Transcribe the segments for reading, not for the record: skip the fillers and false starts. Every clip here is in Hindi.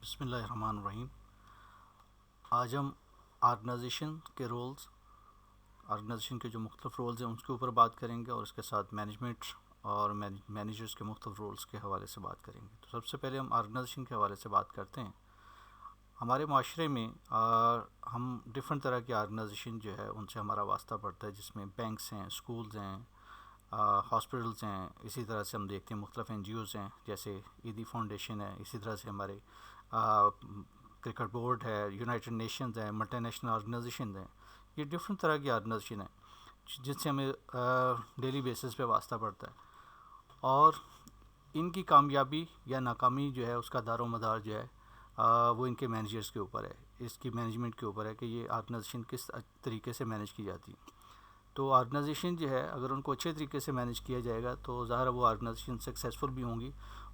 बिस्मिल्लाहिर्रहमानिर्रहीम। आज हम ऑर्गेनाइजेशन के रोल्स, ऑर्गेनाइजेशन के जो मुख्तलिफ रोल्स हैं उसके ऊपर बात करेंगे और इसके साथ मैनेजमेंट और मैनेजर्स के मुख्तलिफ रोल्स के हवाले से बात करेंगे। तो सबसे पहले हम ऑर्गेनाइजेशन के हवाले से बात करते हैं। हमारे माशरे में हम डिफरेंट तरह की ऑर्गेनाइजेशन जो है उनसे हमारा वास्ता पड़ता है, जिसमें बैंक्स हैं, स्कूल्स हैं, हॉस्पिटल्स हैं। इसी तरह से हम देखते हैं मुख्तलिफ NGOs हैं, जैसे ईदी फाउंडेशन है। इसी तरह से हमारे क्रिकेट बोर्ड है, यूनाइटेड नेशंस है, मल्टीनेशनल ऑर्गेनाइजेशन हैं। ये डिफरेंट तरह की ऑर्गेनाइजेशन है जिनसे हमें डेली बेसिस पे वास्ता पड़ता है, और इनकी कामयाबी या नाकामी जो है उसका दारोमदार जो है वो इनके मैनेजर्स के ऊपर है, इसकी मैनेजमेंट के ऊपर है कि ये ऑर्गेनाइजेशन किस तरीके से मैनेज की जाती है। तो ऑर्गेनाइजेशन जो है अगर उनको अच्छे तरीके से मैनेज किया जाएगा तो ज़ाहिर है वो ऑर्गेनाइजेशन सक्सेसफुल भी होंगी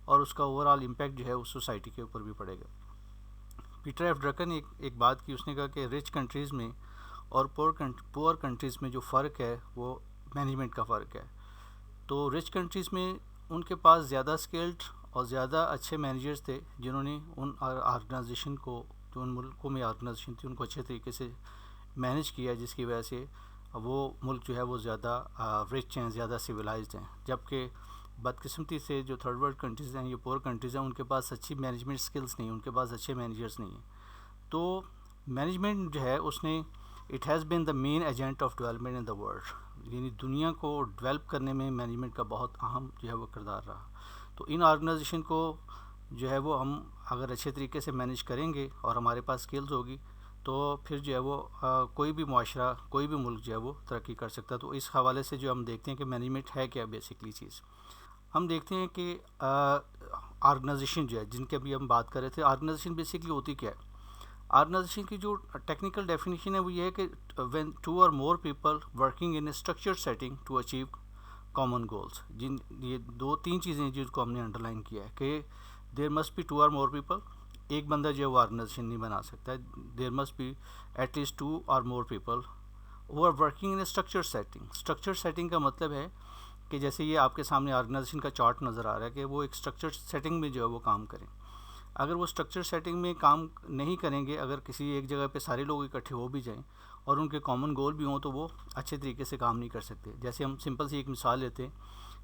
और उसका ओवरऑल इम्पैक्ट जो है उस सोसाइटी के ऊपर भी पड़ेगा। पीटर एफ ड्रकर ने एक बात की, उसने कहा कि रिच कंट्रीज़ में और पुअर कंट्रीज़ में जो फ़र्क है वो मैनेजमेंट का फ़र्क है। तो रिच कंट्रीज़ में उनके पास ज़्यादा स्किल्ड और ज़्यादा अच्छे मैनेजर्स थे जिन्होंने उन ऑर्गेनाइजेशन को, जो उन मुल्कों में ऑर्गेनाइजेशन थी, उनको अच्छे तरीके से मैनेज किया, जिसकी वजह से वो मुल्क जो है वो ज़्यादा रिच हैं, ज़्यादा सिविलाइज्ड हैं। जबकि बदकिस्मती से जो थर्ड वर्ल्ड कंट्रीज़ हैं, ये पुअर कंट्रीज़ हैं, उनके पास अच्छी मैनेजमेंट स्किल्स नहीं, उनके पास अच्छे मैनेजर्स नहीं हैं। तो मैनेजमेंट जो है उसने it has been the main agent of development in the world, यानी दुनिया को डेवलप करने में मैनेजमेंट का बहुत अहम जो है वो किरदार रहा। तो इन ऑर्गेनाइजेशन को जो है वो हम अगर अच्छे तरीके से मैनेज करेंगे और हमारे पास स्किल्स होगी तो फिर जो है वो कोई भी मुआशरा, कोई भी मुल्क जो है वो तरक्की कर सकता है। तो इस हवाले से जो हम देखते हैं कि मैनेजमेंट है क्या बेसिकली चीज़, हम देखते हैं कि ऑर्गेनाइजेशन जो है जिनके अभी हम बात कर रहे थे, ऑर्गेनाइजेशन बेसिकली होती क्या है। ऑर्गेनाइजेशन की जो टेक्निकल डेफिनेशन है वो ये है कि when two or more people working in a structured setting to achieve common goals. जिन ये दो तीन चीज़ें जिनको हमने अंडरलाइन किया है कि there must B to or more people, एक बंदा जो है वो ऑर्गेनाइजेशन नहीं बना सकता है। There must be at least two or more people who are working in a structured setting. Structured setting का मतलब है कि जैसे ये आपके सामने ऑर्गेनाइजेशन का चार्ट नज़र आ रहा है कि वो एक स्ट्रक्चर्ड सेटिंग में जो है वो काम करें। अगर वो स्ट्रक्चर सेटिंग में काम नहीं करेंगे, अगर किसी एक जगह पे सारे लोग इकट्ठे हो भी जाएं और उनके कॉमन गोल भी हों, तो वो अच्छे तरीके से काम नहीं कर सकते। जैसे हम सिंपल सी एक मिसाल लेते हैं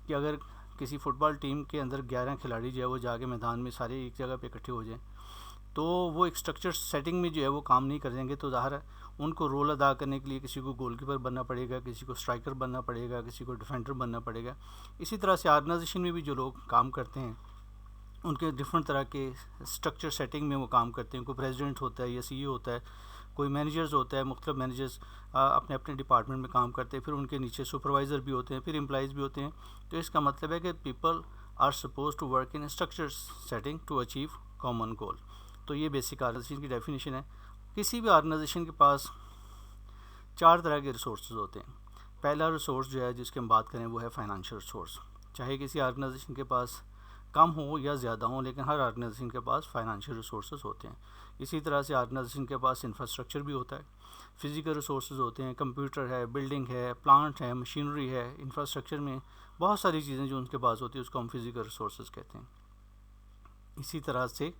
कि अगर किसी फ़ुटबॉल टीम के अंदर 11 खिलाड़ी जो है वो जाके मैदान में सारे एक जगह पे इकट्ठे हो जाएं, तो वो एक स्ट्रक्चर सेटिंग में जो है वो काम नहीं करेंगे। तो ज़ाहिर है उनको रोल अदा करने के लिए किसी को गोलकीपर बनना पड़ेगा, किसी को स्ट्राइकर बनना पड़ेगा, किसी को डिफेंडर बनना पड़ेगा। इसी तरह से ऑर्गेनाइजेशन में भी जो लोग काम करते हैं उनके डिफरेंट तरह के स्ट्रक्चर सेटिंग में वो काम करते हैं। कोई प्रेसिडेंट होता है या CEO होता है, कोई मैनेजर्स होता है, मुख्तलिफ मैनेजर्स अपने अपने डिपार्टमेंट में काम करते हैं, फिर उनके नीचे सुपरवाइज़र भी होते हैं, फिर एम्प्लॉइज़ भी होते हैं। तो इसका मतलब है कि people are suppose to work in structure setting to achieve common goal. तो ये बेसिक ऑर्गेनाइजेशन की डेफिनेशन है। किसी भी ऑर्गेनाइजेशन के पास 4 तरह के रिसोर्स होते हैं। पहला रिसोर्स जो है जिसकी हम बात करें वो है फाइनेंशियल रिसोर्स। चाहे किसी ऑर्गेनाइजेशन के पास कम हो या ज़्यादा हो, लेकिन हर ऑर्गेनाइजेशन के पास फाइनेंशियल रिसोर्स होते हैं। इसी तरह से ऑर्गेनाइजेशन के पास इंफ्रास्ट्रक्चर भी होता है, फिज़िकल रिसोर्स होते हैं, कंप्यूटर है, बिल्डिंग है, प्लांट है, मशीनरी है। इंफ्रास्ट्रक्चर में बहुत सारी चीज़ें जो उनके पास होती है उसको हम फिज़िकल रिसोर्स कहते हैं। इसी तरह से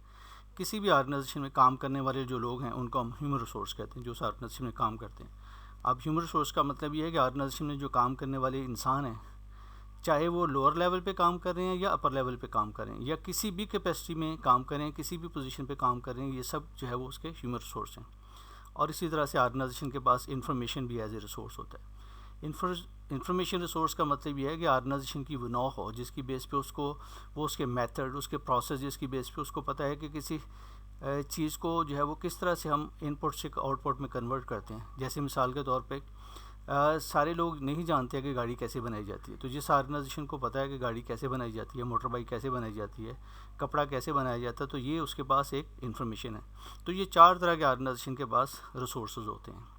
किसी भी ऑर्गेनाइजेशन में काम करने वाले जो लोग हैं उनको हम ह्यूमन रिसोर्स कहते हैं, जो उस ऑर्गेनाइजेशन में काम करते हैं। अब ह्यूमन रिसोर्स का मतलब ये है कि ऑर्गेनाइजेशन में जो काम करने वाले इंसान हैं, चाहे वो लोअर लेवल पे काम कर रहे हैं या अपर लेवल पे काम कर रहे हैं या किसी भी कैपेसिटी में काम करें, किसी भी पोजीशन पे काम कर रहे हैं, ये सब जो है वो उसके ह्यूमन रिसोर्स हैं। और इसी तरह से ऑर्गेनाइजेशन के पास इंफॉर्मेशन भी एज ए रिसोर्स होता है। इंफॉर्मेशन रिसोर्स का मतलब ये है कि ऑर्गेनाइजेशन की वो नॉ हो जिसकी बेस पे उसको, वो उसके मेथड, उसके प्रोसेस जिसकी बेस पे उसको पता है कि किसी चीज़ को जो है वो किस तरह से हम इनपुट से आउटपुट में कन्वर्ट करते हैं। जैसे मिसाल के तौर पे सारे लोग नहीं जानते कि गाड़ी कैसे बनाई जाती है। तो जिस ऑर्गेनाइजेशन को पता है कि गाड़ी कैसे बनाई जाती है, मोटर बाइक कैसे बनाई जाती है, कपड़ा कैसे बनाया जाता है, तो ये उसके पास एक इन्फॉर्मेशन है। तो ये 4 तरह के ऑर्गेनाइजेशन के पास रिसोर्स होते हैं।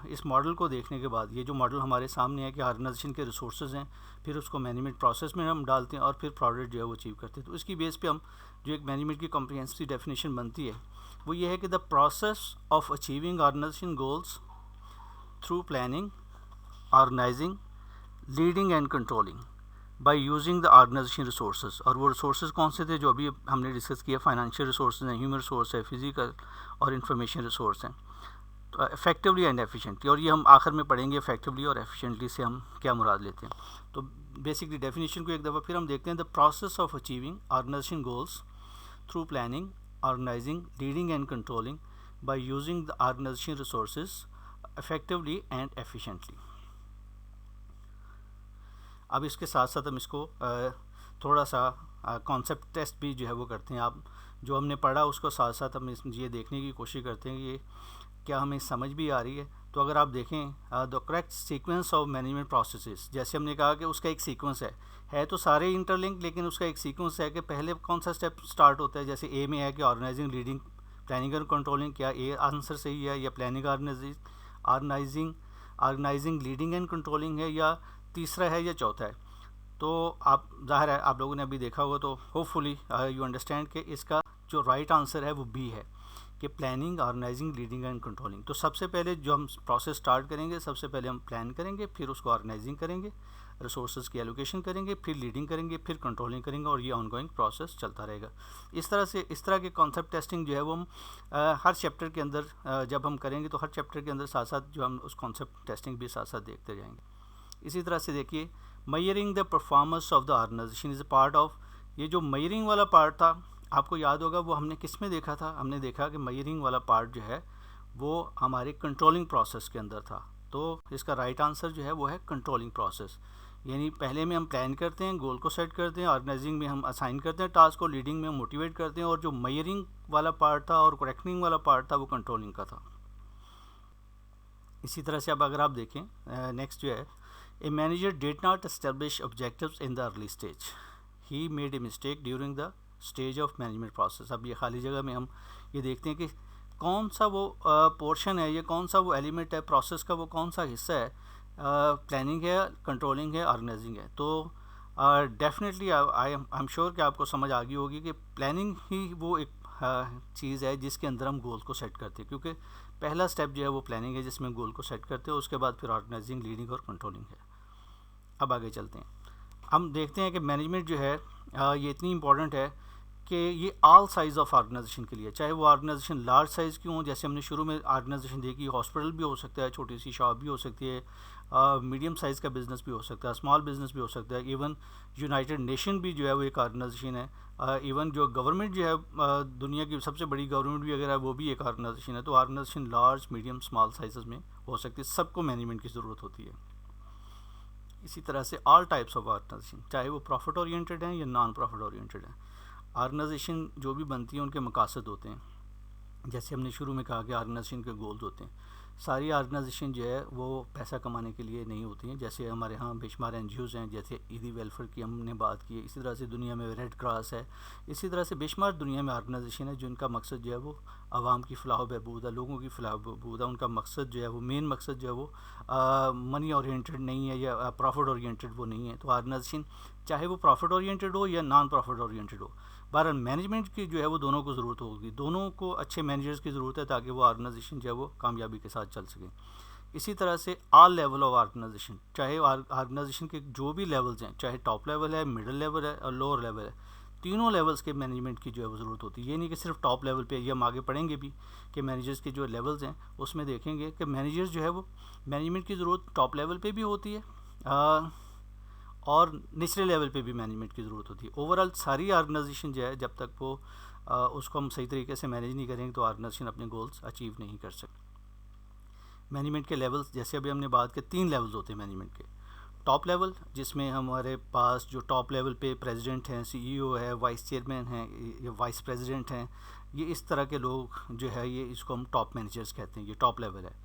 इस मॉडल को देखने के बाद, ये जो मॉडल हमारे सामने है कि ऑर्गेनाइजेशन के रिसोर्स हैं, फिर उसको मैनेजमेंट प्रोसेस में हम डालते हैं और फिर प्रोडक्ट जो है वो अचीव करते हैं। तो इसकी बेस पे हम जो एक मैनेजमेंट की कॉम्प्रिहेंसिव डेफिनेशन बनती है वो ये है कि the process of achieving organization goals through planning, organizing, leading and controlling by using the organization resources, और वो रिसोर्सेज कौन से थे जो अभी हमने डिस्कस किया, फाइनेंशियल रिसोर्सेज हैं, ह्यूमन रिसोर्स है, फिजिकल और इंफॉर्मेशन रिसोर्स हैं। तो इफेक्टिवली एंड एफिशिएंटली, और ये हम आखिर में पढ़ेंगे इफेक्टिवली और एफिशिएंटली से हम क्या मुराद लेते हैं। तो बेसिकली डेफिनेशन को एक दफ़ा फिर हम देखते हैं। The process of achieving organization goals through planning, organizing, leading and controlling by using the organization resources effectively and efficiently. अब इसके साथ साथ हम इसको थोड़ा सा कॉन्सेप्ट टेस्ट भी जो है वो करते हैं। आप जो हमने पढ़ा उसको साथ साथ हम ये देखने की कोशिश करते हैं कि ये क्या हमें समझ भी आ रही है। तो अगर आप देखें the correct sequence of management processes, जैसे हमने कहा कि उसका एक सीक्वेंस है तो सारे इंटरलिंक, लेकिन उसका एक सीक्वेंस है कि पहले कौन सा स्टेप स्टार्ट होता है। जैसे ए में है कि ऑर्गेनाइजिंग, लीडिंग, प्लानिंग और कंट्रोलिंग, क्या ए आंसर सही है, या planning, organizing, leading and controlling है, या तीसरा है या चौथा है। तो आप ज़ाहिर है आप लोगों ने अभी देखा होगा, तो होपफुली यू अंडरस्टैंड कि इसका जो राइट आंसर है वो बी है कि planning, organizing, leading and controlling. तो सबसे पहले जो हम प्रोसेस स्टार्ट करेंगे, सबसे पहले हम प्लान करेंगे, फिर उसको ऑर्गेनाइजिंग करेंगे, रिसोर्सेज की एलोकेशन करेंगे, फिर लीडिंग करेंगे, फिर कंट्रोलिंग करेंगे, और ये ऑनगोइंग प्रोसेस चलता रहेगा। इस तरह के कॉन्सेप्ट टेस्टिंग जो है वो हम हर चैप्टर के अंदर जब हम करेंगे तो हर चैप्टर के अंदर साथ साथ जो हम उस कॉन्सेप्ट टेस्टिंग भी साथ साथ देखते जाएंगे। इसी तरह से देखिए, measuring the performance of the organization is a part of, ये जो मयरिंग वाला पार्ट था आपको याद होगा वो हमने किस में देखा था। हमने देखा कि मयरिंग वाला पार्ट जो है वो हमारे कंट्रोलिंग प्रोसेस के अंदर था। तो इसका राइट आंसर जो है वो है कंट्रोलिंग प्रोसेस। यानी पहले में हम प्लान करते हैं, गोल को सेट करते हैं, ऑर्गेनाइजिंग में हम असाइन करते हैं टास्क को, लीडिंग में हम मोटिवेट करते हैं, और जो मयरिंग वाला पार्ट था और करेक्टिंग वाला पार्ट था वो कंट्रोलिंग का था। इसी तरह से अब अगर आप देखें नेक्स्ट जो है, a manager did not establish objectives in the early stage, he made a mistake during the stage of management process. अब ये खाली जगह में हम ये देखते हैं कि कौन सा वो पोर्शन है, ये कौन सा वो एलिमेंट है प्रोसेस का, वो कौन सा हिस्सा है, प्लानिंग है, कंट्रोलिंग है, ऑर्गेनाइजिंग है। तो डेफिनेटली आई एम श्योर कि आपको समझ आ गई होगी कि प्लानिंग ही वो एक चीज़ है जिसके अंदर हम गोल को सेट करते हैं, क्योंकि पहला स्टेप जो है वो प्लानिंग है जिसमें गोल को सेट करते हैं, उसके बाद फिर ऑर्गेनाइजिंग, लीडिंग और कंट्रोलिंग है। अब आगे चलते हैं, हम देखते हैं कि मैनेजमेंट जो है ये इतनी इंपॉर्टेंट है कि ये ऑल साइज़ ऑफ ऑर्गेनाइजेशन के लिए, चाहे वो ऑर्गेनाइजेशन लार्ज साइज़ की हो, जैसे हमने शुरू में ऑर्गेनाइजेशन देखी, हॉस्पिटल भी हो सकता है, छोटी सी शॉप भी हो सकती है, मीडियम साइज़ का बिज़नेस भी हो सकता है, स्मॉल बिज़नेस भी हो सकता है, इवन यूनाइटेड नेशन भी जो है वो एक ऑर्गेनाइजेशन है, इवन जो गवर्नमेंट जो है दुनिया की सबसे बड़ी गवर्नमेंट भी अगर है वो भी एक ऑर्गेनाइजेशन है। तो organization large, medium, small size में हो सकती है, सबको मैनेजमेंट की ज़रूरत होती है। इसी तरह से ऑल टाइप्स ऑफ ऑर्गेनाइजेशन, चाहे वो प्रॉफिट ओरिएंटेड हैं या नॉन प्रॉफिट ओरिएंटेड हैं, ऑर्गेनाइजेशन जो भी बनती है उनके मकासद होते हैं। जैसे हमने शुरू में कहा कि ऑर्गेनाइजेशन के गोल्स होते हैं। सारी ऑर्गेनाइजेशन जो है वो पैसा कमाने के लिए नहीं होती हैं। जैसे हमारे यहाँ बेशुमार NGOs हैं, जैसे ईदी वेलफेयर की हमने बात की है, इसी तरह से दुनिया में रेड क्रॉस है, इसी तरह से बेशुमार दुनिया में ऑर्गेनाइजेशन है जिनका मकसद जो है वो आवाम की फलाह बहबूद है, लोगों की फलाह बहबूद है। उनका मकसद जो है वो मेन मकसद जो है वो मनी ओरिएंटेड नहीं है या प्रॉफिट ओरिएंटेड वो नहीं है। तो ऑर्गेनाइजेशन चाहे वो प्रॉफिट ओरिएंटेड हो या नॉन प्रॉफिट ओरिएंटेड हो, बहरहाल मैनेजमेंट की जो है वो दोनों को ज़रूरत होगी, दोनों को अच्छे मैनेजर्स की ज़रूरत है ताकि वो ऑर्गेनाइजेशन जो है वो कामयाबी के साथ चल सके। इसी तरह से ऑल लेवल ऑफ ऑर्गेनाइजेशन, चाहे ऑर्गेनाइजेशन के जो भी लेवल्स हैं, चाहे टॉप लेवल है, मिडिल लेवल है और लोअर लेवल है, तीनों लेवल्स के मैनेजमेंट की जो है वो ज़रूरत होती है। ये नहीं कि सिर्फ टॉप लेवल पे, ये हम आगे पढ़ेंगे भी कि मैनेजर्स के जो लेवल्स हैं उसमें देखेंगे कि मैनेजर्स जो है वो मैनेजमेंट की ज़रूरत टॉप लेवल पे भी होती है और निचले लेवल पे भी मैनेजमेंट की ज़रूरत होती है। ओवरऑल सारी ऑर्गेनाइजेशन जो है जब तक वो उसको हम सही तरीके से मैनेज नहीं करेंगे तो ऑर्गेनाइजेशन अपने गोल्स अचीव नहीं कर सकती। मैनेजमेंट के लेवल्स, जैसे अभी हमने बात की, 3 लेवल्स होते हैं मैनेजमेंट के। टॉप लेवल, जिसमें हमारे पास जो टॉप लेवल पे प्रेसिडेंट हैं, CEO है, वाइस चेयरमैन हैं या वाइस प्रेसिडेंट हैं, ये इस तरह के लोग जो है ये इसको हम टॉप मैनेजर्स कहते हैं, ये टॉप लेवल है।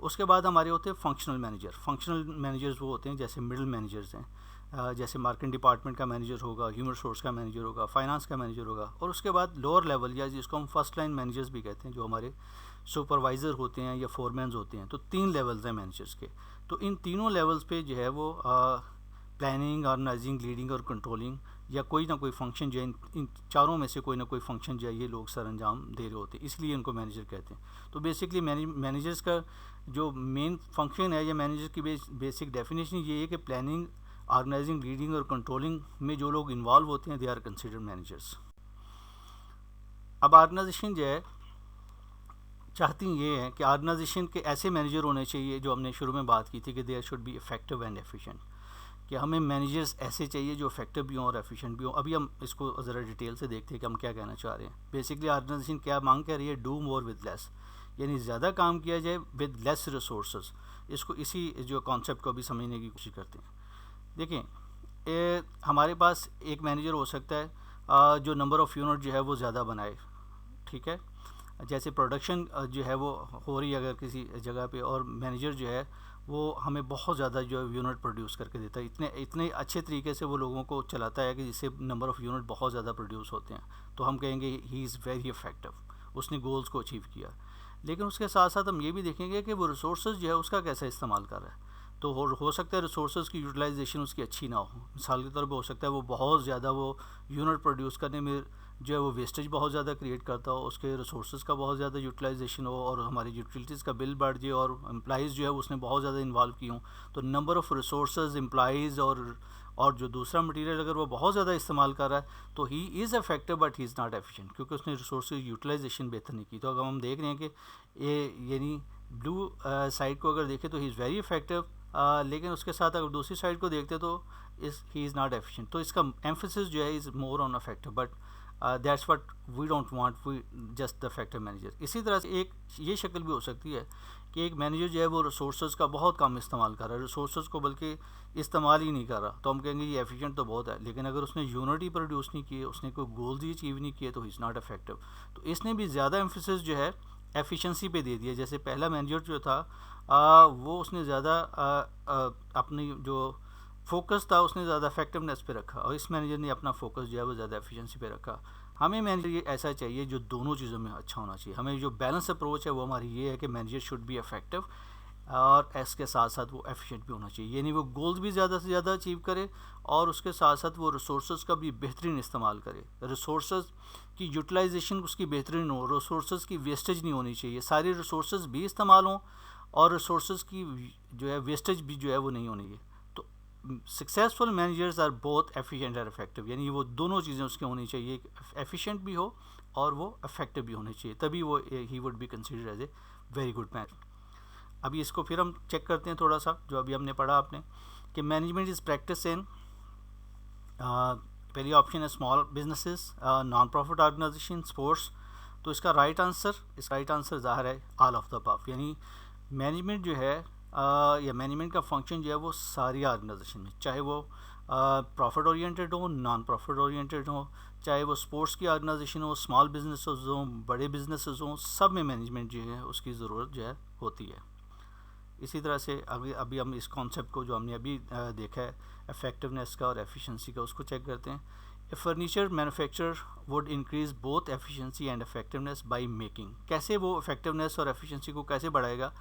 उसके बाद हमारे होते हैं फंक्शनल मैनेजर। फंक्शनल मैनेजर्स वो होते हैं जैसे मिडिल मैनेजर्स हैं, जैसे मार्केटिंग डिपार्टमेंट का मैनेजर होगा, ह्यूमन रिसोर्स का मैनेजर होगा, फाइनेंस का मैनेजर होगा। और उसके बाद लोअर लेवल या जिसको हम फर्स्ट लाइन मैनेजर्स भी कहते हैं, जो हमारे सुपरवाइज़र होते हैं या फोरमैन्स होते हैं। तो 3 लेवल्स हैं मैनेजर्स के। तो इन तीनों लेवल्स पे जो है वो प्लानिंग, ऑर्गेनाइजिंग, लीडिंग और कंट्रोलिंग या कोई ना कोई फंक्शन जो है इन चारों में से कोई ना कोई फंक्शन जो है ये लोग सर अंजाम दे रहे होते हैं, इसलिए इनको मैनेजर कहते हैं। तो बेसिकली मैनेजर्स का जो मेन फंक्शन है या मैनेजर की बेसिक डेफिनेशन ये है कि प्लानिंग, ऑर्गेनाइजिंग, लीडिंग और कंट्रोलिंग में जो लोग इन्वॉल्व होते हैं दे आर कंसिडर्ड मैनेजर्स। अब ऑर्गेनाइजेशन जो है चाहती ये है कि ऑर्गेनाइजेशन के ऐसे मैनेजर होने चाहिए, जो हमने शुरू में बात की थी कि there should be effective and efficient, कि हमें मैनेजर्स ऐसे चाहिए जो इफेक्टिव भी हों और एफिशिएंट भी हों। अभी हम इसको ज़रा डिटेल से देखते हैं कि हम क्या कहना चाह रहे हैं। बेसिकली ऑर्गेनाइजेशन क्या मांग कर रही है, डू मोर विद लेस, यानी ज़्यादा काम किया जाए विद लेस रिसोर्स। इसको इसी जो कॉन्सेप्ट को भी समझने की कोशिश करते हैं। देखें, हमारे पास एक मैनेजर हो सकता है जो नंबर ऑफ़ यूनिट जो है वो ज़्यादा बनाए, ठीक है। जैसे प्रोडक्शन जो है वो हो रही है अगर किसी जगह पे, और मैनेजर जो है वो हमें बहुत ज़्यादा जो है यूनिट प्रोड्यूस करके देता है, इतने इतने अच्छे तरीके से वो लोगों को चलाता है कि जिससे नंबर ऑफ़ यूनिट बहुत ज़्यादा प्रोड्यूस होते हैं, तो हम कहेंगे ही इज़ वेरी इफेक्टिव, उसने गोल्स को अचीव किया। लेकिन उसके साथ साथ हम ये भी देखेंगे कि वो रिसोर्स जो है उसका कैसा इस्तेमाल कर रहा है। तो हो सकता है रिसोर्स की यूटिलाइजेशन उसकी अच्छी ना हो। मिसाल के तौर पे हो सकता है वो बहुत ज़्यादा वो यूनिट प्रोड्यूस करने में जो है वो वेस्टेज बहुत ज़्यादा क्रिएट करता हो, उसके रिसोर्स का बहुत ज़्यादा यूटिलाइजेशन हो और हमारी यूटिलिटीज़ का बिल बढ़ जाए और एम्प्लॉइज़ जो है उसने बहुत ज़्यादा इन्वॉल्व की हों, तो नंबर ऑफ़ रिसोर्स, एम्प्लॉइज़ और जो दूसरा मटेरियल अगर वो बहुत ज़्यादा इस्तेमाल कर रहा है तो he is effective but he is not efficient, क्योंकि उसने रिसोर्स यूटिलाइजेशन बेहतर नहीं की। तो अगर हम देख रहे हैं कि ये यानी ब्लू साइड को अगर देखें तो ही इज़ वेरी इफेक्टिव, लेकिन उसके साथ अगर दूसरी साइड को देखते तो ही इज़ नॉट एफिशिएंट। तो इसका एम्फेसिस जो है is more on effective, but that's what we don't want, we just the effective manager. इसी तरह से एक ये शक्ल भी हो सकती है कि एक मैनेजर जो है वो रिसोर्स का बहुत कम इस्तेमाल कर रहा है, रिसोर्स को बल्कि इस्तेमाल ही नहीं कर रहा, तो हम कहेंगे ये एफिशिएंट तो बहुत है, लेकिन अगर उसने यूनिट ही प्रोड्यूस नहीं किए, उसने कोई गोल्स ही अचीव नहीं किए, तो ही इज़ नॉट इफेक्टिव। तो इसने भी ज़्यादा एम्फेसिस जो है एफिशिएंसी पे दे दिया। जैसे पहला मैनेजर जो था वो उसने ज़्यादा अपनी जो फोकस था उसने ज़्यादा इफेक्टिवनेस पे रखा, और इस मैनेजर ने अपना फोकस जो है वो ज़्यादा एफिशिएंसी पे रखा। हमें मैनेजर ये ऐसा चाहिए जो दोनों चीज़ों में अच्छा होना चाहिए। हमें जो बैलेंस अप्रोच है वो हमारी ये है कि मैनेजर शुड बी इफेक्टिव और इसके साथ साथ वो एफिशिएंट भी होना चाहिए, यानी वो गोल्स भी ज़्यादा से ज़्यादा अचीव करे और उसके साथ साथ वो रिसोर्स का भी बेहतरीन इस्तेमाल करे। रिसोर्स की यूटिलाइजेशन उसकी बेहतरीन हो, रिसोर्स की वेस्टेज नहीं होनी चाहिए, सारे रिसोर्स भी इस्तेमाल हों और रिसोर्स की जो है वेस्टेज भी जो है वो नहीं होनी है। तो successful managers are both efficient और इफेक्टिव, यानी वो दोनों चीज़ें उसके होनी चाहिए, एफिशिएंट भी हो और वो इफेक्टिव भी होने चाहिए, तभी वो ही would be considered as a very good manager. अभी इसको फिर हम चेक करते हैं थोड़ा सा, जो अभी हमने पढ़ा आपने कि मैनेजमेंट इज़ प्रैक्टिस इन, पहली ऑप्शन है small businesses, non profit organization, sports. तो इसका राइट आंसर ज़ाहिर है ऑल ऑफ द अबव, यानी मैनेजमेंट जो है या मैनेजमेंट का फंक्शन जो है वो सारी ऑर्गेनाइजेशन में, चाहे वो प्रॉफिट ओरिएंटेड हो, नॉन प्रॉफिट ओरिएंटेड हो, चाहे वो स्पोर्ट्स की ऑर्गेनाइजेशन हो, स्मॉल बिजनेसेस हों, बड़े बिजनेसेस हों, सब में मैनेजमेंट जो है उसकी ज़रूरत जो है होती है। इसी तरह से अभी हम इस कॉन्सेप्ट को जो हमने अभी देखा है इफेक्टिवनेस का और एफिशिएंसी का, उसको चेक करते हैं। A furniture manufacturer would increase both efficiency and effectiveness by making, कैसे वो इफेक्टिवनेस और एफिशिएंसी को कैसे बढ़ाएगा।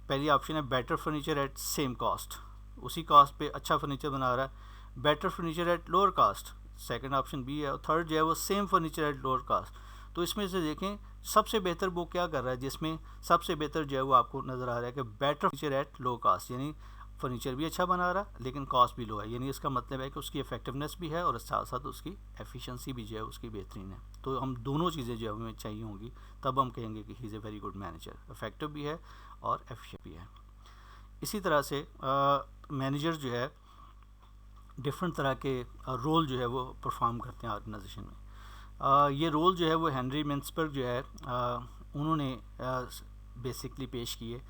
पहली ऑप्शन है better furniture at same cost, उसी कॉस्ट पे अच्छा फर्नीचर बना रहा है। Better furniture at lower cost, second option B है। और थर्ड जो है वो same furniture at lower cost. तो इसमें से देखें सबसे बेहतर वो क्या कर रहा है, जिसमें सबसे बेहतर जो है वो आपको नज़र आ रहा है कि better furniture at low cost, यानी फर्नीचर भी अच्छा बना रहा है लेकिन कॉस्ट भी लो है, यानी इसका मतलब है कि उसकी इफेक्टिवनेस भी है और साथ साथ उसकी एफिशिएंसी भी जो है उसकी बेहतरीन है। तो हम दोनों चीज़ें जो हमें चाहिए होंगी तब हम कहेंगे कि he is a very good manager, effective भी है और एफिशिएंट भी है। इसी तरह से मैनेजर जो है डिफरेंट तरह के रोल जो है वो परफॉर्म करते हैं ऑर्गेनाइजेशन में। ये रोल जो है वो हेनरी मिन्सबर्ग जो है उन्होंने बेसिकली पेश किए।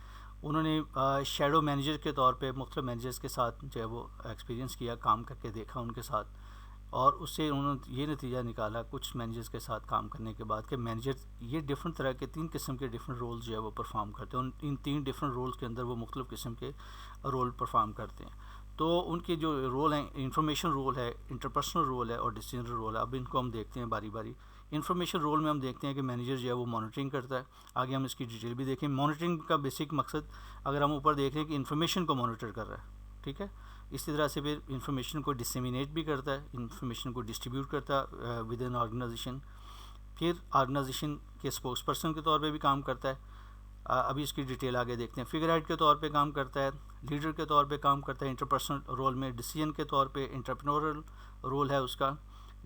उन्होंने शैडो मैनेजर के तौर पे मुख्तलिफ मैनेजर्स के साथ जो है वो एक्सपीरियंस किया, काम करके देखा उनके साथ, और उससे उन्होंने ये नतीजा निकाला कुछ मैनेजर्स के साथ काम करने के बाद कि मैनेजर ये डिफरेंट तरह के 3 किस्म के डिफरेंट रोल्स जो है वो परफॉर्म करते हैं। इन 3 डिफरेंट रोल्स के अंदर वो मुख्तलिफ किस्म के रोल परफॉर्म करते हैं। तो उनके जो रोल हैं, इंफॉर्मेशन रोल है, इंटरपर्सनल रोल है और डिसीजनल रोल है। अब इनको हम देखते हैं बारी बारी। इंफॉर्मेशन रोल में हम देखते हैं कि मैनेजर जो है वो मॉनिटरिंग करता है। आगे हम इसकी डिटेल भी देखें। मॉनिटरिंग का बेसिक मकसद अगर हम ऊपर देख रहे हैं कि इन्फॉर्मेशन को मॉनिटर कर रहा है, ठीक है। इसी तरह से फिर इंफॉर्मेशन को डिसेमिनेट भी करता है, इंफॉर्मेशन को डिस्ट्रीब्यूट करता है विद इन ऑर्गेनाइजेशन। फिर ऑर्गेनाइजेशन के स्पोक्स पर्सन के तौर पे भी काम करता है। अभी इसकी डिटेल आगे देखते हैं। फिगर हेड के तौर पे काम करता है, लीडर के तौर पे काम करता है, इंटरपर्सनल रोल में डिसीजन के तौर पे एंटरप्रेन्योरल रोल है उसका,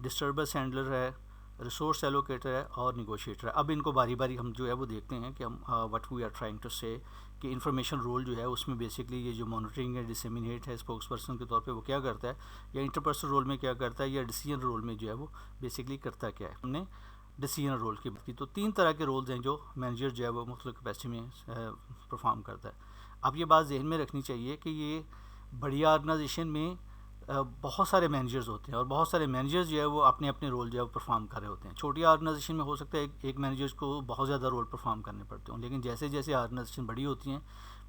डिस्टर्बेंस हैंडलर है, रिसोर्स एलोकेटर है और निगोशिएटर है। अब इनको बारी बारी हम जो है वो देखते हैं कि हम what we are trying to say कि इंफॉर्मेशन रोल जो है उसमें बेसिकली ये जो मॉनिटरिंग है, डिसेमिनेट है, स्पोक्स पर्सन के तौर पे वो क्या करता है, या इंटरपर्सनल रोल में क्या करता है, या डिसीजन रोल में जो है वो बेसिकली करता क्या है। हमने डिसीजन रोल की बात की। तो 3 तरह के रोल्स हैं जो मैनेजर जो है वो मुख्तलिफ कैपेसिटी में परफॉर्म करता है। अब ये बात जहन में रखनी चाहिए कि ये बढ़िया ऑर्गेनाइजेशन में बहुत सारे मैनेजर्स होते हैं और बहुत सारे मैनेजर्स जो है वो अपने अपने रोल जो है वो परफॉर्म कर रहे होते हैं। छोटी ऑर्गेनाइजेशन में हो सकता है एक मैनेजर्स को बहुत ज़्यादा रोल परफॉर्म करने पड़ते हों, लेकिन जैसे जैसे ऑर्गेनाइजेशन बड़ी होती हैं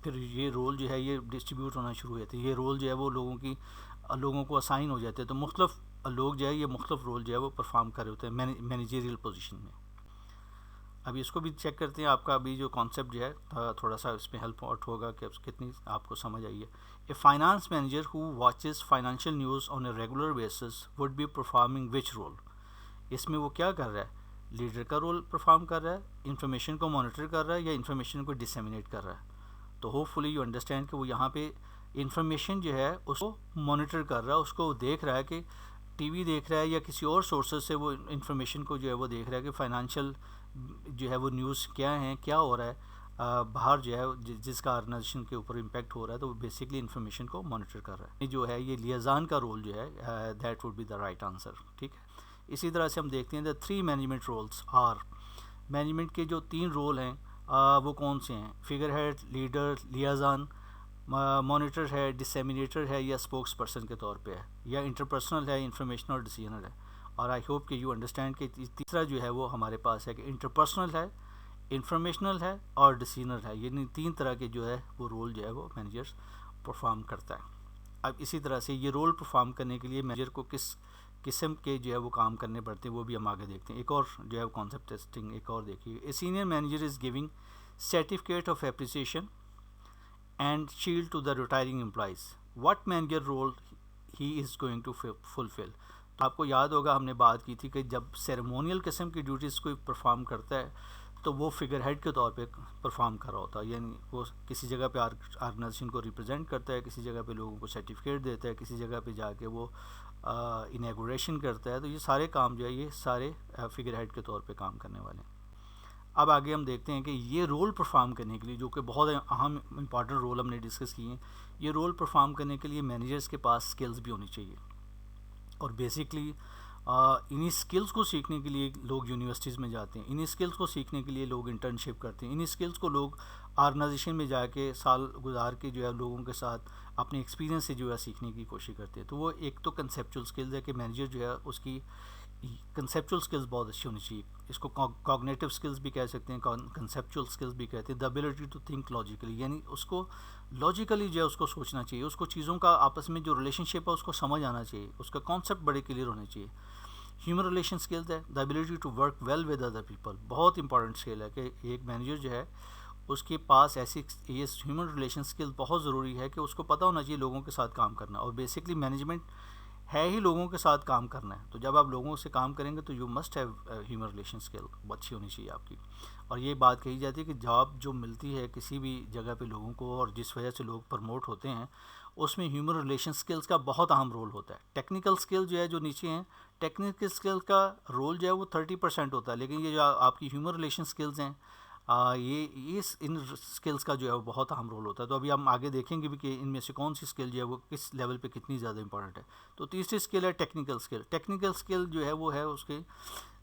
फिर ये रोल जो है ये डिस्ट्रीब्यूट होना शुरू हो जाते हैं। ये रोल जो है वो लोगों को असाइन हो जाते हैं। तो मुख्तलिफ लोग जो है ये मुख्तलिफ रोल जो है वो परफॉर्म कर रहे होते हैं मैनेजरियल पोजीशन में। अभी इसको भी चेक करते हैं। आपका अभी जो कॉन्सेप्ट जो है थोड़ा सा इसमें हेल्प आउट होगा कि कितनी आपको समझ आई है। A finance manager who watches financial news on a regular basis would be performing which role. इसमें वो क्या कर रहा है, लीडर का रोल परफॉर्म कर रहा है, इंफॉर्मेशन को मॉनिटर कर रहा है या इंफॉर्मेशन को डिसेमिनेट कर रहा है। तो होपफुली यू अंडरस्टैंड कि वो यहाँ पे इंफॉर्मेशन जो है उसको मॉनिटर कर रहा है, उसको देख रहा है कि टीवी देख रहा है या किसी और सोर्सेज से वो इंफॉर्मेशन को जो है वो देख रहा है कि फाइनेंशियल जो है वो न्यूज़ क्या है, क्या हो रहा है बाहर जो है जिसका ऑर्गेनाइजेशन के ऊपर इम्पैक्ट हो रहा है। तो वो बेसिकली इन्फॉर्मेशन को मॉनिटर कर रहा है। ये जो है ये लियाज़ान का रोल जो है that would be the right answer. ठीक है, इसी तरह से हम देखते हैं the 3 management roles are. Management के जो 3 रोल हैं वो कौन से हैं, figure head, leader, liaison, monitor है, डिसेमिनेटर है या स्पोक्स पर्सन के तौर पे है, या इंटरपर्सनल है, इंफॉर्मेशनल और डिसीजनल है। और आई होप कि यू अंडरस्टैंड कि तीसरा जो है वो हमारे पास है कि इंटरपर्सनल है, इंफॉर्मेशनल है और डिसीजनल है। ये 3 तरह के जो है वो रोल जो है वो मैनेजर्स परफॉर्म करता है। अब इसी तरह से ये रोल परफॉर्म करने के लिए मैनेजर को किस किस्म के जो है वो काम करने पड़ते हैं वो भी हम आगे देखते हैं। एक और जो है कॉन्सेप्ट टेस्टिंग एक और देखिए। A senior manager is giving certificate of appreciation and shield to the retiring employees. What manager role he is going to fulfill? तो आपको याद होगा हमने बात की थी कि जब सेरेमोनियल किस्म की ड्यूटीज़ कोई परफॉर्म करता है तो वो फिगर हेड के तौर पे परफॉर्म कर रहा होता है, यानी वो किसी जगह पे ऑर्गेनाइजेशन को रिप्रेजेंट करता है, किसी जगह पे लोगों को सर्टिफिकेट देता है, किसी जगह पे जाके वो इनॉग्रेशन करता है। तो ये सारे काम जो है ये सारे फिगर हेड के तौर पे काम करने वाले हैं। अब आगे हम देखते हैं कि ये रोल परफॉर्म करने के लिए, जो कि बहुत अहम इंपॉर्टेंट रोल हमने डिस्कस किए हैं, ये रोल परफॉर्म करने के लिए मैनेजर्स के पास स्किल्स भी होनी चाहिए। और बेसिकली इन्हीं स्किल्स को सीखने के लिए लोग यूनिवर्सिटीज़ में जाते हैं, इन्हीं स्किल्स को सीखने के लिए लोग इंटर्नशिप करते हैं, इन्हीं स्किल्स को लोग ऑर्गेनाइजेशन में जाके साल गुजार के जो है लोगों के साथ अपने एक्सपीरियंस से जो है सीखने की कोशिश करते हैं। तो वो एक तो कंसेप्चुअल स्किल्स है कि मैनेजर जो है उसकी कंसेप्चुअल स्किल्स बहुत अच्छी होनी चाहिए। इसको कॉग्निटिव स्किल्स भी कह सकते हैं, कंसेप्चुअल स्किल्स भी कहते हैं। The ability to think logically, यानी उसको लॉजिकली जो है उसको सोचना चाहिए, उसको चीज़ों का आपस में जो रिलेशनशिप है उसको समझ आना चाहिए, उसका कॉन्सेप्ट बड़े क्लियर होने चाहिए। ह्यूमन रिलेशन स्किल्स है, the ability to work well with other people, बहुत इंपॉर्टेंट स्किल है कि एक मैनेजर जो है उसके पास ऐसी ये ह्यूमन रिलेशन स्किल्स बहुत ज़रूरी है कि उसको पता होना चाहिए लोगों के साथ काम करना। और बेसिकली मैनेजमेंट है ही लोगों के साथ काम करना है। तो जब आप लोगों से काम करेंगे तो you must have human relation skill अच्छी होनी चाहिए आपकी। और ये बात कही जाती है कि जॉब जो मिलती है किसी भी जगह पे लोगों को और जिस वजह से लोग प्रमोट होते हैं उसमें ह्यूमन रिलेशन स्किल्स का बहुत अहम रोल होता है। टेक्निकल स्किल जो है जो नीचे हैं, टेक्निकल स्किल का रोल जो है वो 30% होता है, लेकिन ये जो आपकी ह्यूमन रिलेशन स्किल्स हैं ये इन स्किल्स का जो है वो बहुत अहम रोल होता है। तो अभी हम आगे देखेंगे भी कि इनमें से कौन सी स्किल जो है वो किस लेवल पे कितनी ज़्यादा इंपॉर्टेंट है। तो तीसरी स्किल है टेक्निकल स्किल। टेक्निकल स्किल जो है वो है उसके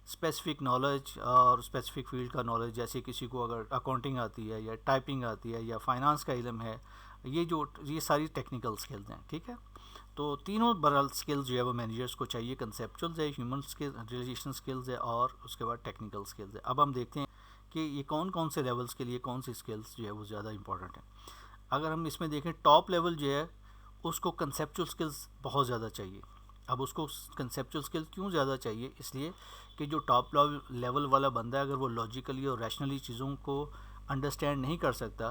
स्पेसिफिक नॉलेज और स्पेसिफिक फील्ड का नॉलेज, जैसे किसी को अगर अकाउंटिंग आती है या टाइपिंग आती है या फाइनेंस का इल्म है, ये सारी टेक्निकल स्किल्स हैं। ठीक है, तो तीनों बरल स्किल्स जो है वो मैनेजर्स को चाहिए। कंसेप्चुअल्स है, ह्यूमन स्किल रिलेशन स्किल्स है और उसके बाद टेक्निकल स्किल्स है। अब हम देखते हैं कि ये कौन कौन से लेवल्स के लिए कौन सी स्किल्स जो है वो ज़्यादा इंपॉर्टेंट है। अगर हम इसमें देखें टॉप लेवल जो है उसको कंसेप्चुअल स्किल्स बहुत ज़्यादा चाहिए। अब उसको कंसेप्चुअल स्किल्स क्यों ज़्यादा चाहिए, इसलिए कि जो टॉप लेवल वाला बंदा है अगर वो लॉजिकली और रैशनली चीज़ों को अंडरस्टैंड नहीं कर सकता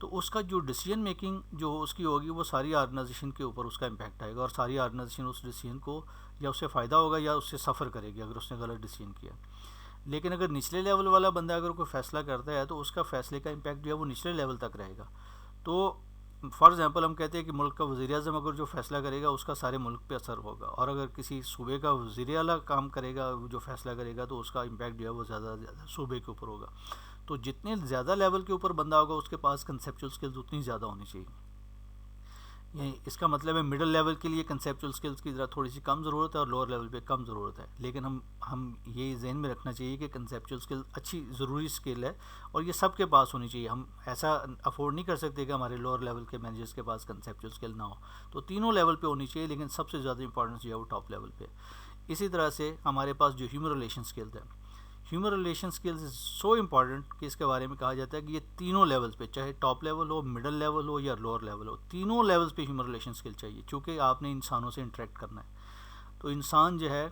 तो उसका जो डिसीजन मेकिंग जो उसकी होगी वो सारी ऑर्गेनाइजेशन के ऊपर उसका इम्पैक्ट आएगा और सारी ऑर्गेनाइजेशन उस डिसीजन को या उससे फ़ायदा होगा या उससे सफ़र करेगी अगर उसने गलत डिसीजन किया। लेकिन अगर निचले लेवल वाला बंदा अगर कोई फ़ैसला करता है तो उसका फ़ैसले का इम्पैक्ट जो है वो निचले लेवल तक रहेगा। तो फॉर एग्ज़ाम्पल हम कहते हैं कि मुल्क का वज़ीर-ए-आज़म अगर जो फ़ैसला करेगा उसका सारे मुल्क पे असर होगा, और अगर किसी सूबे का वज़ीर आला काम करेगा, जो फ़ैसला करेगा, तो उसका इम्पैक्ट जो है वो ज़्यादा से ज़्यादा सूबे के ऊपर होगा। तो जितने ज़्यादा लेवल के ऊपर बंदा होगा उसके पास कंसेप्चुअल स्किल्स उतनी ज़्यादा होनी चाहिए। ये इसका मतलब है मिडिल लेवल के लिए कंसेप्चुअल स्किल्स की ज़रा थोड़ी सी कम ज़रूरत है और लोअर लेवल पे कम ज़रूरत है, लेकिन हम ये जहन में रखना चाहिए कि कंसेप्चुअल स्किल अच्छी ज़रूरी स्किल है और ये सबके पास होनी चाहिए। हम ऐसा अफोर्ड नहीं कर सकते कि हमारे लोअर लेवल के मैनेजर्स के पास कंसेप्चुअल स्किल ना हो। तो तीनों लेवल पे होनी चाहिए, लेकिन सबसे ज़्यादा इंपॉर्टेंस जो है वो टॉप लेवल पे। इसी तरह से हमारे पास जो ह्यूमन रिलेशन स्किल्स है, human relation skills is so important कि इसके बारे में कहा जाता है कि ये तीनों लेवल्स पे, चाहे टॉप लेवल हो, मिडिल लेवल हो या लोअर लेवल हो, तीनों लेवल्स पे ह्यूमन रिलेशन स्किल चाहिए, क्योंकि आपने इंसानों से इंटरेक्ट करना है। तो इंसान जो है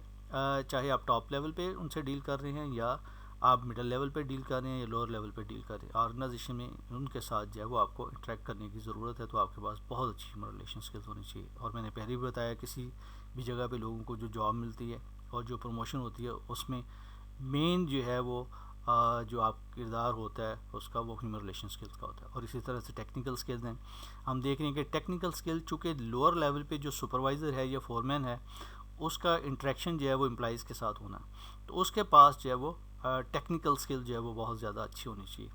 चाहे आप टॉप लेवल पे उनसे डील कर रहे हैं या आप मिडिल लेवल पे डील कर रहे हैं या लोअर लेवल पे डील कर रहे हैं, ऑर्गेनाइजेशन में उनके साथ जो है वो आपको इंटरेक्ट करने की ज़रूरत है। तो आपके पास बहुत अच्छी ह्यूमन रिलेशन स्किल्स होनी चाहिए। और मैंने पहले भी बताया, किसी भी जगह पे लोगों को जो जॉब मिलती है और जो प्रमोशन होती है उसमें मेन जो है वो जो आप किरदार होता है उसका, वो ह्यूमन रिलेशन स्किल्स का होता है। और इसी तरह से टेक्निकल स्किल्स हैं। हम देख रहे हैं कि टेक्निकल स्किल चूँकि लोअर लेवल पे जो सुपरवाइज़र है या फोरमैन है उसका इंटरेक्शन जो है वो एम्प्लॉइज़ के साथ होना है, तो उसके पास जो है वो टेक्निकल स्किल जो है वो बहुत ज़्यादा अच्छी होनी चाहिए।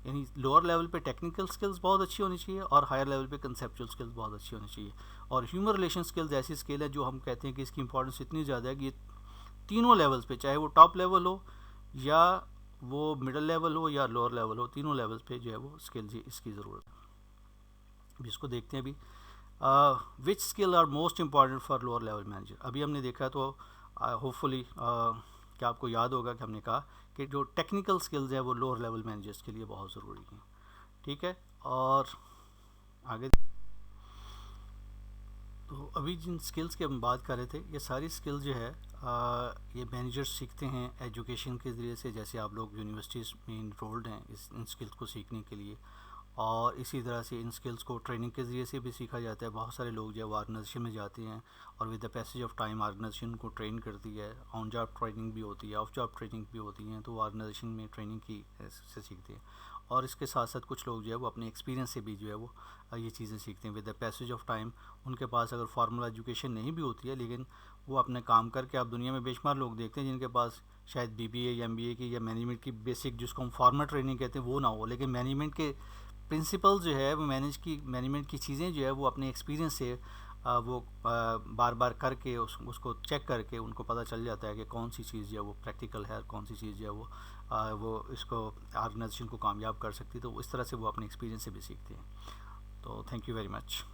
यानी लोअर लेवल पे टेक्निकल स्किल्स बहुत अच्छी होनी चाहिए और हायर लेवल पे कंसेप्चुअल स्किल्स बहुत अच्छी होनी चाहिए। और ह्यूमन रिलेशन स्किल्स ऐसी स्किल है जो हम कहते हैं कि इसकी इंपॉर्टेंस इतनी ज़्यादा है कि ये तीनों लेवल्स पे, चाहे वो टॉप लेवल हो या वो मिडिल लेवल हो या लोअर लेवल हो, तीनों लेवल्स पे जो है वो स्किल जी इसकी ज़रूरत है। अभी इसको देखते हैं। अभी which skill are most important for lower level manager. अभी हमने देखा, तो होपफुली क्या आपको याद होगा कि हमने कहा कि जो टेक्निकल स्किल्स है वो लोअर लेवल मैनेजर्स के लिए बहुत ज़रूरी हैं। ठीक है, और आगे तो अभी जिन स्किल्स की हम बात कर रहे थे, ये सारी स्किल जो है ये मैनेजर्स सीखते हैं एजुकेशन के ज़रिए से। जैसे आप लोग यूनिवर्सिटीज़ में इनरोल्ड हैं इन स्किल्स को सीखने के लिए, और इसी तरह से इन स्किल्स को ट्रेनिंग के ज़रिए से भी सीखा जाता है। बहुत सारे लोग जो है वो ऑर्गेनाइजेशन में जाते हैं और with the passage of time organization को ट्रेन करती है। ऑन जॉब ट्रेनिंग भी होती है, ऑफ जॉब ट्रेनिंग भी होती हैं, तो वो ऑर्गेनाइजेशन में ट्रेनिंग की से सीखते हैं। और इसके साथ साथ कुछ लोग जो है वो अपने एक्सपीरियंस से भी जो है वो ये चीज़ें सीखते हैं with the passage of time. उनके पास अगर फॉर्मल एजुकेशन नहीं भी होती है, लेकिन वो अपने काम करके, आप दुनिया में बेशुमार लोग देखते हैं जिनके पास शायद बीबीए या एमबीए की या मैनेजमेंट की बेसिक, जिसको हम फॉर्मल ट्रेनिंग कहते हैं, वो ना हो, लेकिन मैनेजमेंट के प्रिंसिपल जो है वो मैनेजमेंट की चीज़ें जो है वो अपने एक्सपीरियंस से वो बार बार करके उसको चेक करके उनको पता चल जाता है कि कौन सी चीज़ जो है वो प्रैक्टिकल है और कौन सी चीज़ जो है वो इसको ऑर्गेनाइजेशन को कामयाब कर सकती है। तो इस तरह से वो अपने एक्सपीरियंस से भी सीखते हैं। तो थैंक यू वेरी मच।